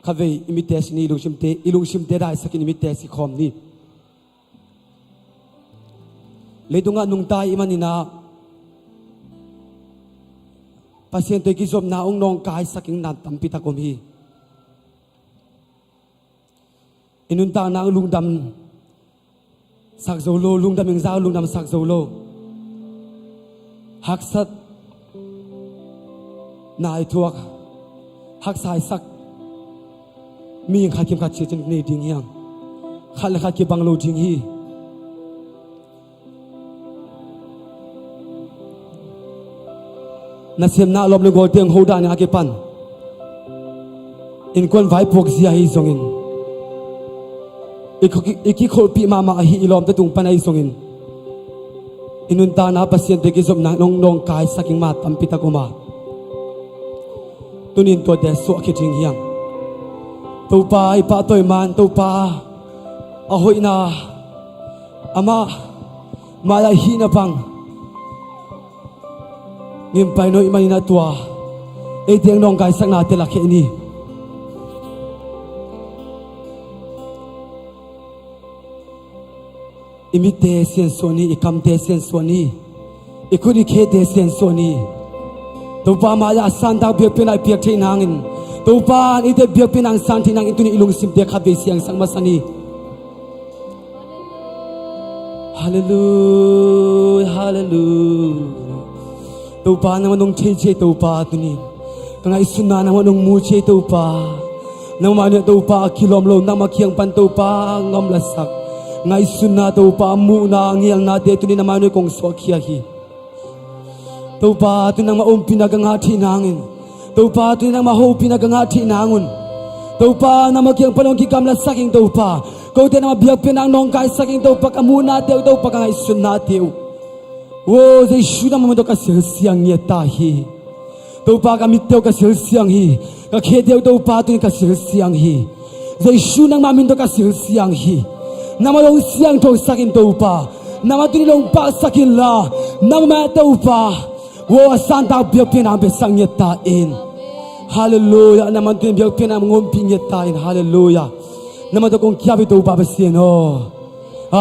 khá về imitation ni ilung sim te đại sakin imitation khom ni lấy tung nung tai imanina pasien tôi kizom na ong nong kai saking nan tampita kom hi inun ta nang lungdam sak zolo lungdam ing zao lungdam sak zolo hak sat nai thuak hak sai sak mi kha kim kha chi chen nei ding hiang khal kha ki banglo ding hi na sem na lom le gol teng ho da na ke pan in kon vai pok zia hi zongin iki khol pi mama hi ilom te tung panai zongin inun ta na pasien te ki zom na nong nong kai saking ma tampita kuma tunin to de so ke jing hiang to pa ai pa toy man to pa a hoi na ama mala hi na pang ngim pai noi manina tua e tiang nong kai sak na te la khe ni imite sen soni ikam te sen soni ikuri khe te sen soni to pa ma ya san da biak pinai piak the nangin to pa ni te biak pinang san thi nang ituni ilung sim te kha be siang sang masani hallelujah hallelujah to pa na manong che to pa tuni kangai sunna na manong mu che to pa nang ma ne to pa kilom lo nang ma khiang pan to pa ngom la sak ngai sunna to pa mu na ngial na te tuni na ma ne kong so khia hi to pa tu nang ma om pinaga nga thi nangin to pa tu nang ma ho pinaga nga thi nangun to pa na ma khiang panong ki kam la saking to pa ko te na ma biak pinang nong kai saking to pa kamu na te to pa kangai sunna te wo zai shu na ma do ka sel siang ye ta hi to pa ka mit te ka sel siang hi ka khe te to pa tu ka sel siang hi zai shu nang ma min do ka sel siang hi nama long siang to sakin to pa nama tu long pa sakin la nama to pa wo santa biak pinang be sang ye ta in hallelujah nama tu biak pinang ngom ping ye ta in hallelujah nama to kong kya bi to pa ba sien o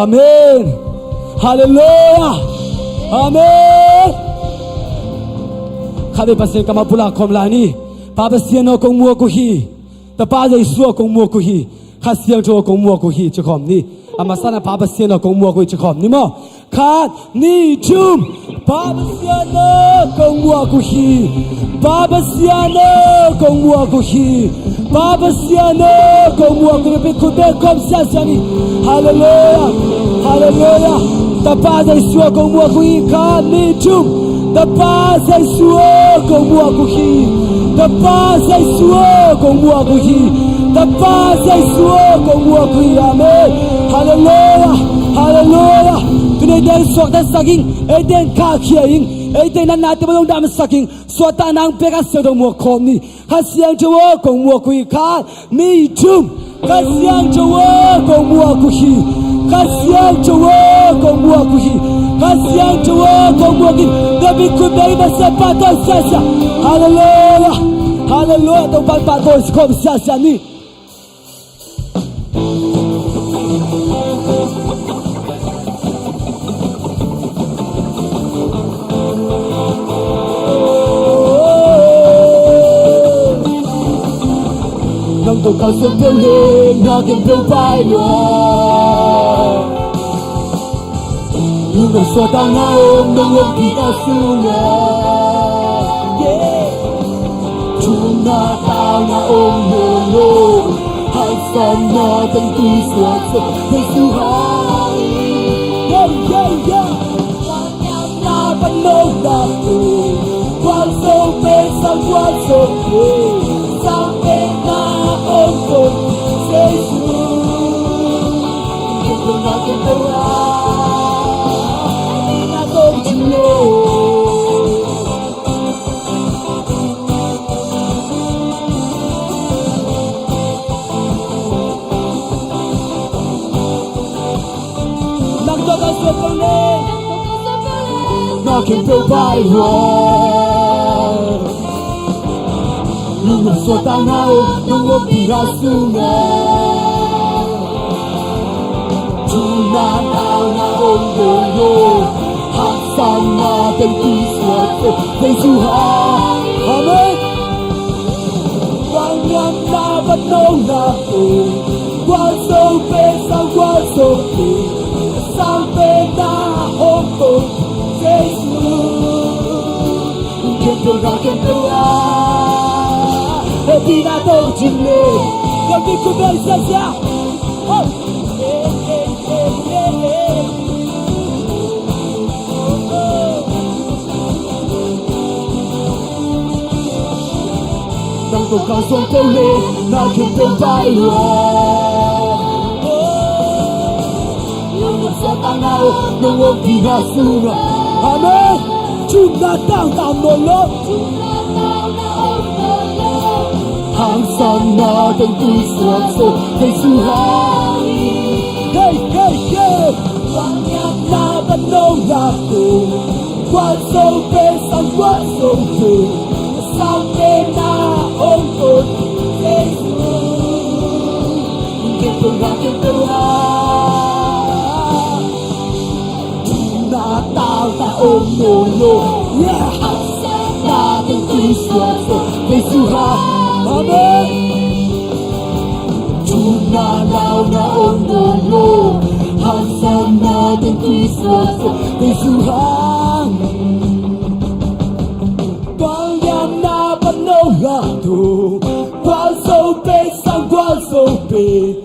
amen hallelujah amen khabe pasien kama pula khom la ni pa ba sien o kong mua ko hi ta pa jai suo kong mua ko hi kha siang cho kong mua ko hi che khom ni amasana pa ba sien o kong mua ko che khom ni mo khat ni chum pa ba sien o kong mua ko hi pa ba sien o kong mua ko hi pa ba sien o kong mua ko be ko be kom sa sa ni hallelujah hallelujah ta pa jai suo kong mua ko hi khat ni chum ta pa jai suo kong mua ko hi ta pa jai suo kong mua ko hi ta pa jai suo kong mua ko hi amen hallelujah hallelujah tunai den sok da saking e den ka khiaing e den na na te bong dam saking so ta nang pe ka se do mo khom ni ha siang cho kong mua ko hi kha mi chum ka siang cho kong mua ko hi ka siang cho kong mua ko hi ka siang cho kong mua ki da bi ku dai ba se pa to sa sa hallelujah hallelujah to pa to kom sa sa ni nang to ka se pe le na ke pe pai lo you know so ta na om nang om pi ta su na yeah chu na ta na om no no hai san na tan tu so so pe su hai yeah yeah yeah quan nhau na ban no da tu quan so pe sang quan so pe sang pe na om so se su you na ke pe knocking through by road. Yung so tangao nung pirasunga Tuna tao na ongolo Haksan natin kiswat Jesuhan Amen Wangyang nabat nung nato Waso pesang waso pe Sampe na hongko Jesus Kento na kento Hindi na itong chile Hindi ko ba isa siya Nang pagkasong tuli Na kintong tayo Yung sa tanaw Nung huwag pinasunga Amen Jumlatang tamolo 항상 나던 그 수업 속 예수하니 Hey hey hey 왕약 나만 놀랍고 관속에 상관속에 상대 나온 곳 예수 기쁘라 기쁘라 나 따라 오노노 항상 나던 그 수업 속 예수하니 Amen. Tuna lao na ongolo Hansan natin Christmas Jesuhan Pangyam na panolato Kwalso pe sang kwalso pe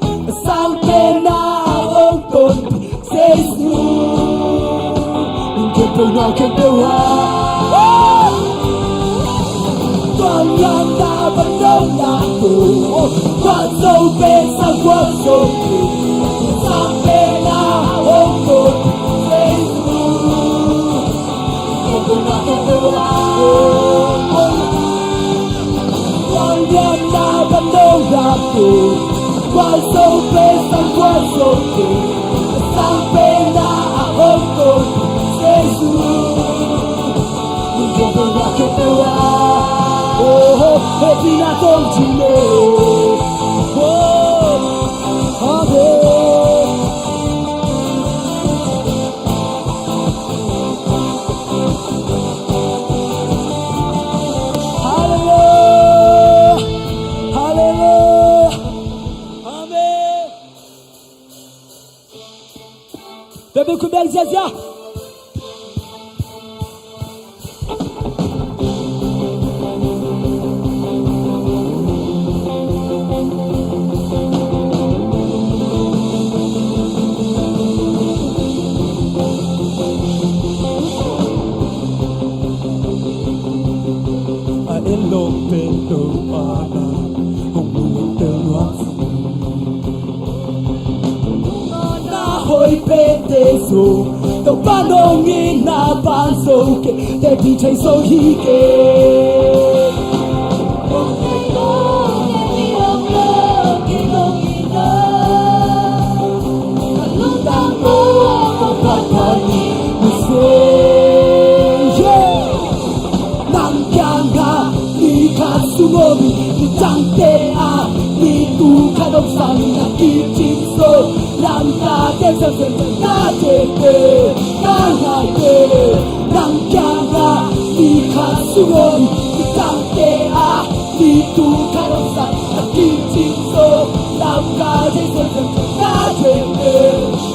Sang pe na ongkon Jesu Kento na kento ha Pangyam na panolato Kwalso pe sang kwalso pe Sang pe na ongkon Jesu Kento na kento ha Pangyam na panolato Kwalso pe sang kwalso pe Sang pe na ongkon Jesu Kento na kento ha Happy na tong chile Amen Hallelujah Hallelujah Amen Bebe kubel zazia Tao panongin na pansoke Te pichai sohike Kalutang mo ako kapani Nang kyanga ikatsumomi Itangtea Itukanoksan Nakichinso Langka Kesesen Nakete Nangate Nangkyanga Ikatsumomi Itangtea Itukanoksan Nakichinso Langka Kesesen Nakete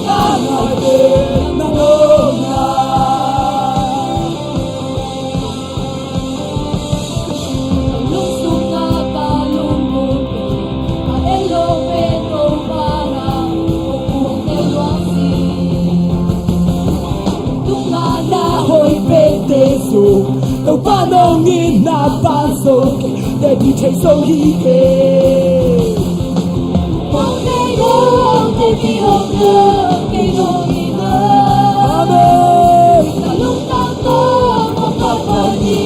Nangate Nanona Tao panongin na pansoke Te pichai sohike Amen Kalutang mo ako kapani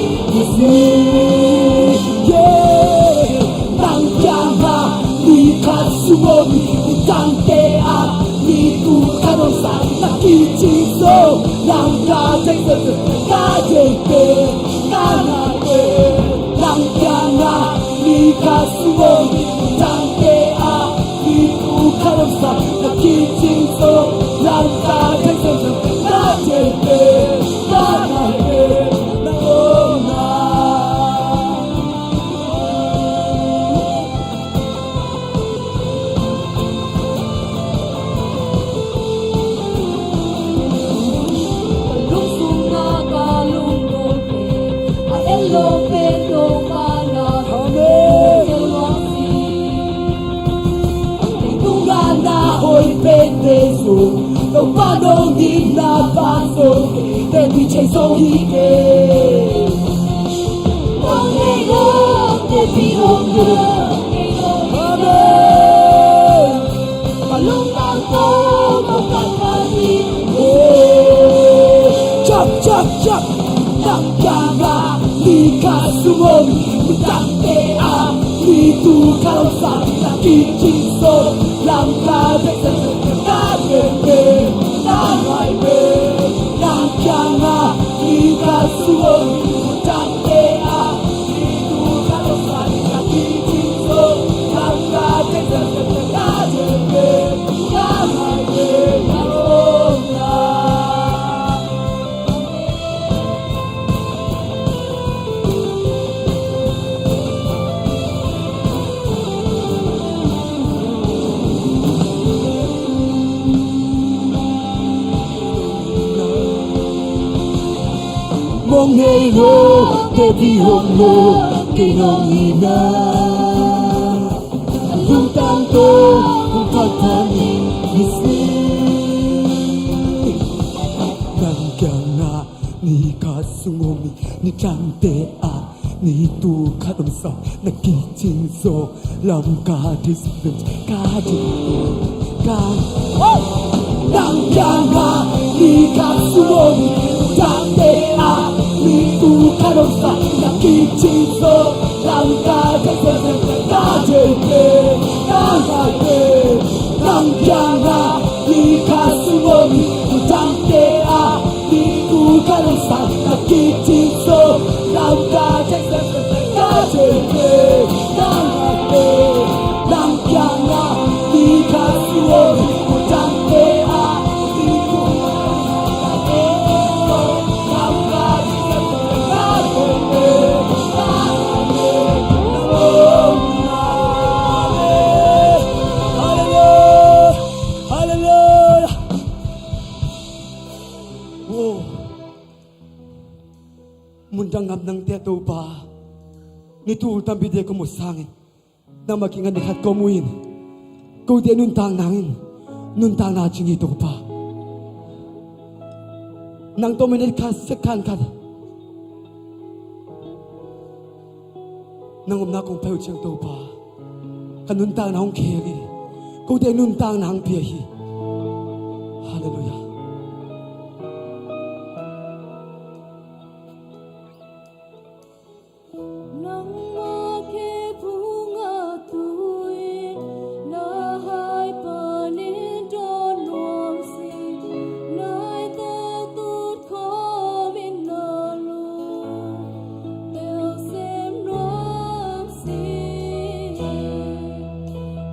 Nangkyanga Ikatsumomi Itangtea Itukanoksan Nakichinso Langka Kesesen Nakete Nangate Nangkyanga đâu ba đâu nhìn na ba rồi để đi chạy sâu đi kề Không ngày đó để vì hôm nữa amen và lúc đang có một cách khác đi chắp chắp chắp nặng jaga di kasumon tante a di tu kalau sakit kicing so langkah besar tak gede tak baik nang jaga di kasumon tante a di tu kalau sakit kicing so langkah besar tak gede tak baik mong ngày hô để vì hôm mơ cây nong ina vung tan tô vung thoát thân đi xí nang kyanga ni kasungomi ni chante a ni tu kadom sa na kiching so lam ka discipline ka ka nang kyanga ni kasungomi chante a ni tu kadom sa na kiching so lam ka discipline ka nang kyanga ni kasungomi chante a ni tu kadom sa na kiching so lam ka discipline ka nang kyanga ni kasungomi chante a ni tu mundang ngam nang te to pa ni tu tam bi de ko mo sangin na makingan dekat ko muin ko de nun tang nangin nun tang na chingi to pa nang to menit ka sekan ka nang um na kong pau chang to pa kan nun tang na hong ke gi ko de nun tang nang pia hi hallelujah nắng mơ khi bunga tuổi na hai bên tròn luồng xì nai ta tút khó bên nở luôn đều xem luồng xì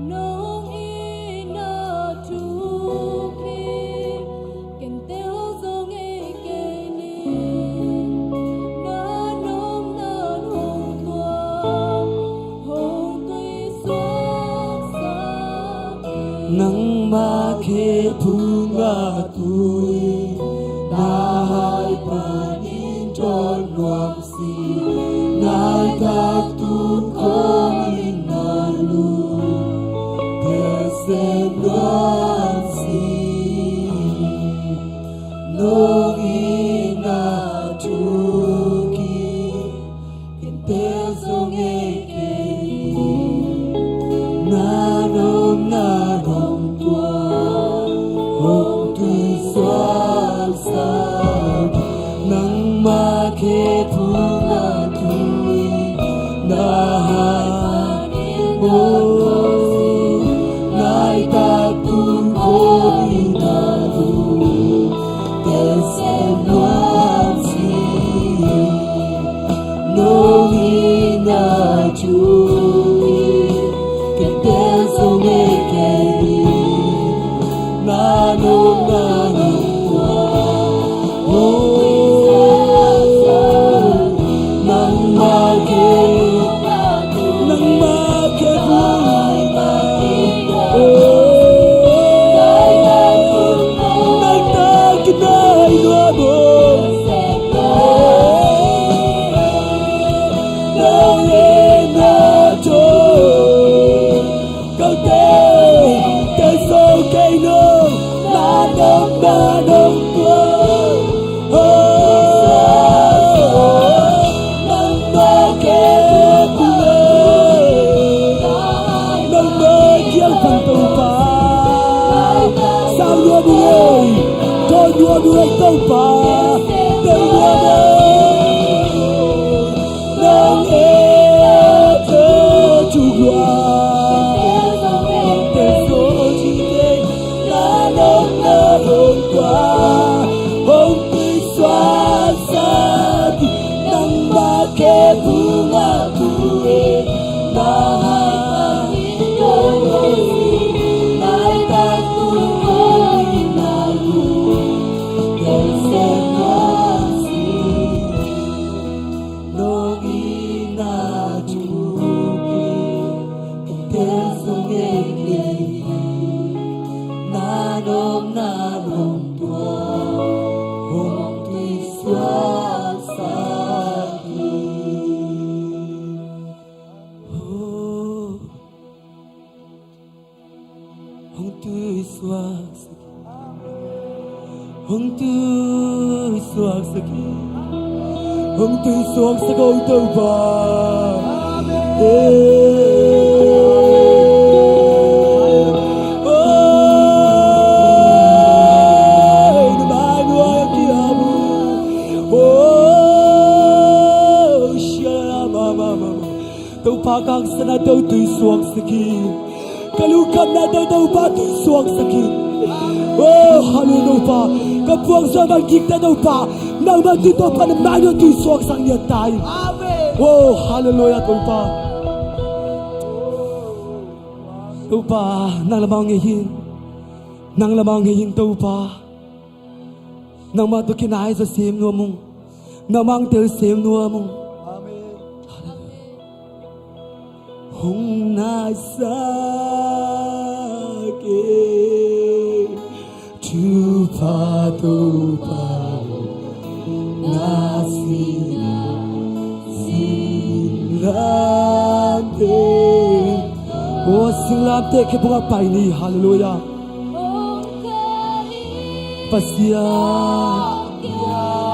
nông y na chu khi kèn tiêu dâu nghe kề ni na nôm na hồng nang ma ke bunga tui na hai panin tròn luam si nai ta tun ko in na lu te sem luam si no ina tu ki in te song e ke na nom na gom tua hong tu xoan sa nang ma ke pu na tu na hai nuôi tàu ba tàu mùa nâng ế thơ chủ hòa tên số chỉ tên là nông nơ hôm qua hôm tươi xóa xa thì nắng ba kê bunga bụi na Hong tu suak saki Hong tu suak sakau tau ba Namai nuai kiamu Shalama mama Tau pakang sana tau tu suak saki Kalukam na tau ba tu suak saki Oh, hallelujah. Kapuang zaman kita daw pa. Nang magdito pa ng mayo tu suwag sang niya tayo. Oh, hallelujah daw pa. Daw pa, nang lamang ngayon. Nang lamang ngayon daw pa. Nang matukinay sa simno mong. Nang mangtil simno mong. Hong nasa Tupa tupa nasina silante Oh silante ke bunga pai ni hallelujah Pasya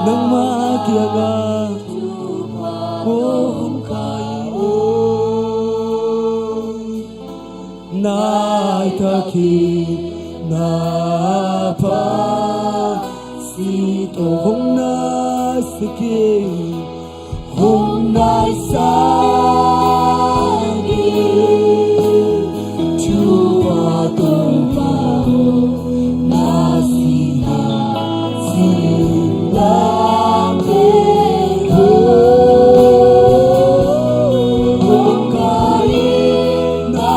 nang magiaga Oh kai Nai taki na pa si to hong na sake hong na sa ni chu pa to pa na si na si la te ho hong kai na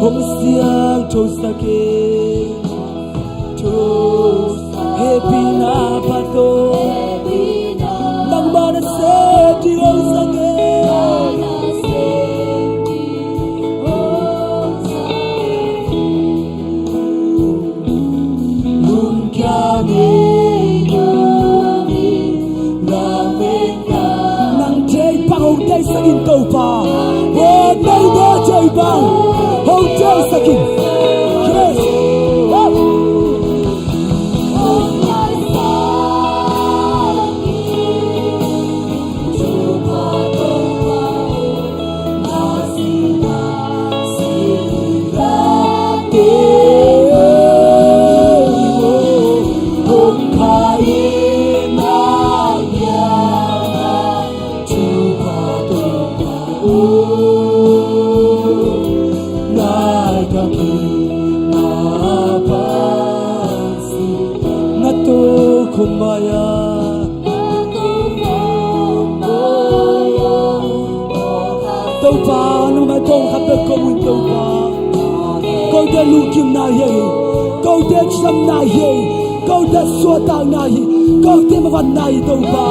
Hong siang cho sake happy na pato nang mana se di hong sake lung kya ne nang jay pa hong jay sa intau pa oh nang ba jay pa hong jay sa kin yes kumbaya tàu pa nang mai tong khắp đất có mùi tàu pa câu để lu kim na ye câu để chăm na ye câu để xua tang na ye câu để mà văn na ye tàu pa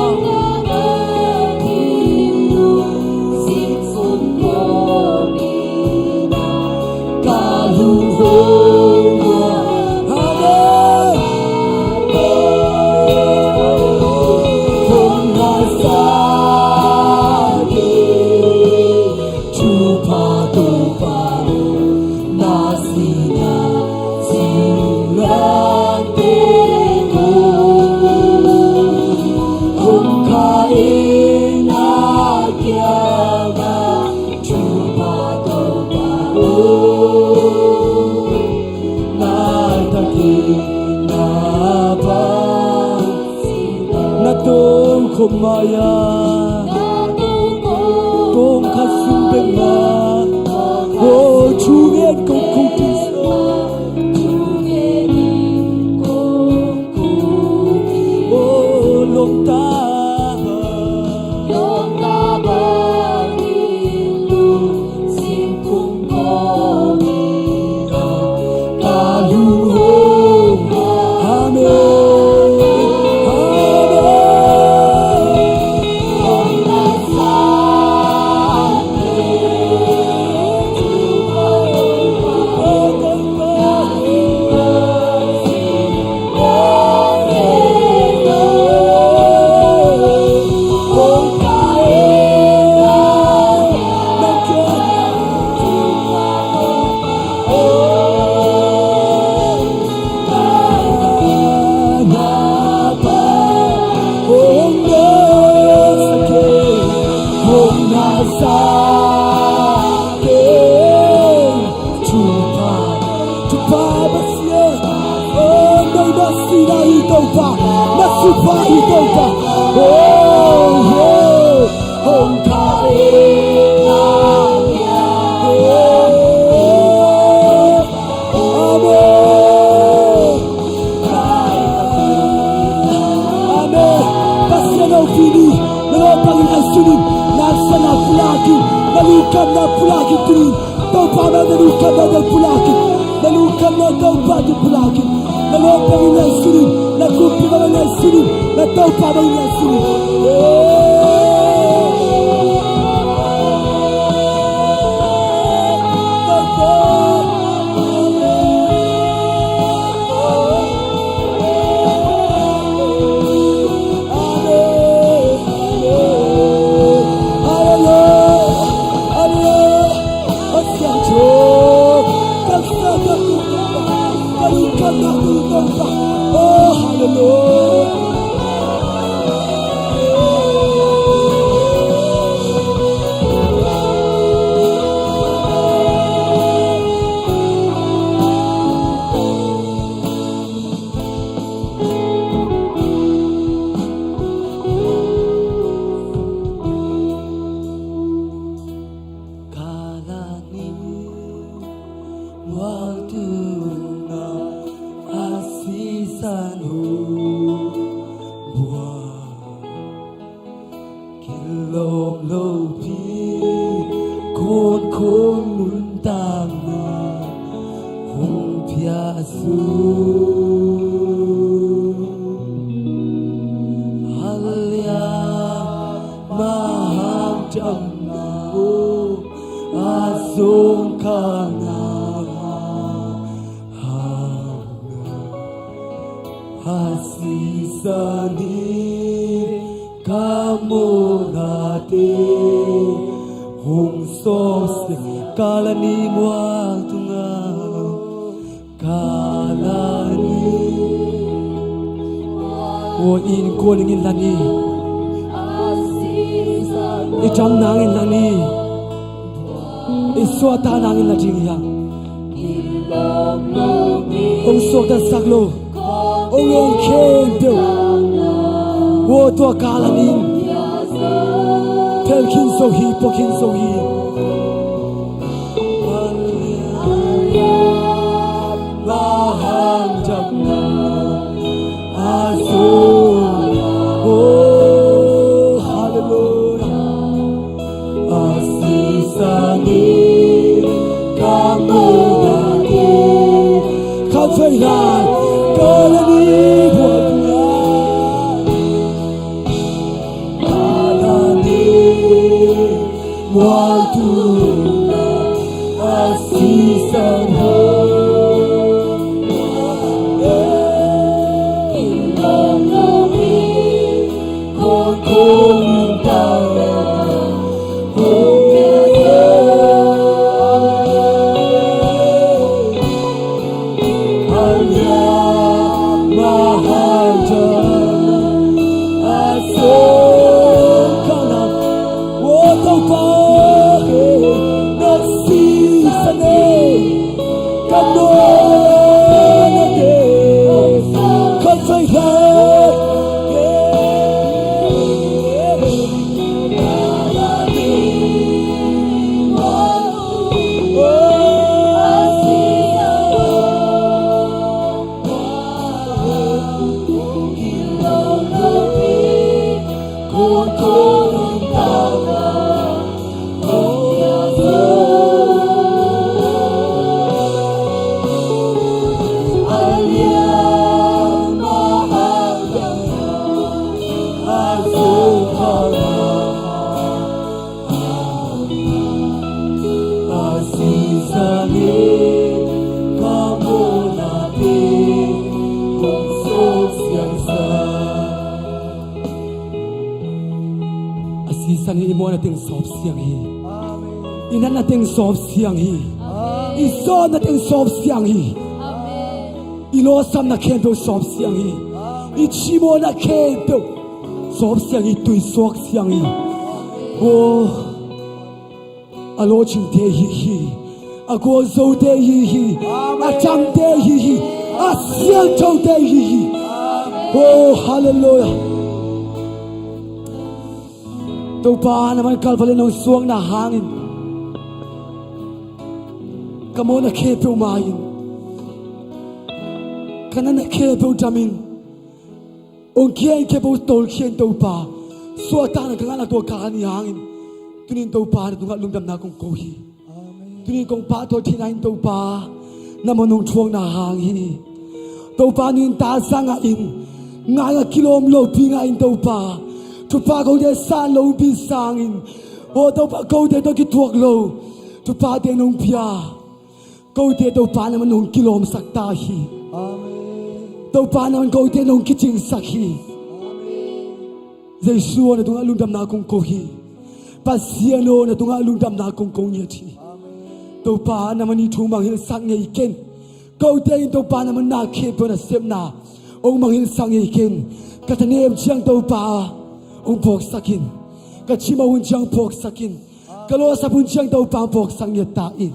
ca lu ho komaya Kong kasim bema Oh chuyen kong kutiso Oh long ta sang hi mo na ting sop siang hi inan na ting sop siang hi iso na ting sop siang hi ilo sam na khen to sop siang hi ichi mo na khen to sop siang hi tui sok siang hi oh alo ching te hi a go zo te hi a cham te hi a siang to te hi oh hallelujah to pa naman kalvalen ng suwang na hangin kamo na kepe umayin kana na kepe udamin ong kiyan kepe utol kiyan to pa suwata na kangana to kakani hangin tunin to pa na tunga lungdam na kong kohi tunin kong pa to tinayin to pa naman nung chuwang na hangin to pa nin tasa nga in nga nga kilom lo pinga in to pa tu pa ko de sa lo bi sangin o to pa ko de to ki tuak lo tu pa de nong pia ko de to pa naman nong kilom sakta hi to pa naman ko de nong kiching sakhi Jesu na tunga lundam na kong kohi pasiano na tunga lundam na kong yati to pa naman ni thumang hil sang ngei ken ko de to pa naman na ke po na sem na ong manghil sang ngei ken katanem chiang to pa ong pok sakin kachimawun chiang pok sakin kalo sa pun chiang to pa pok sang yata in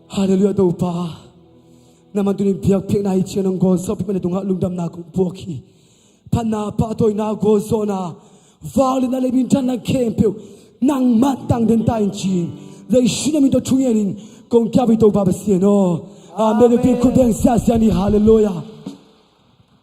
hallelujah to pa naman tunin piak piak na ichian ng go so pipan tunga lungdam na kong poki pana pa toy na go so na vale na lebin tan na kempe nang matang den tain chin dei shinami to chunyenin kong kyabi to pa basieno amen pe ku ben sa ni hallelujah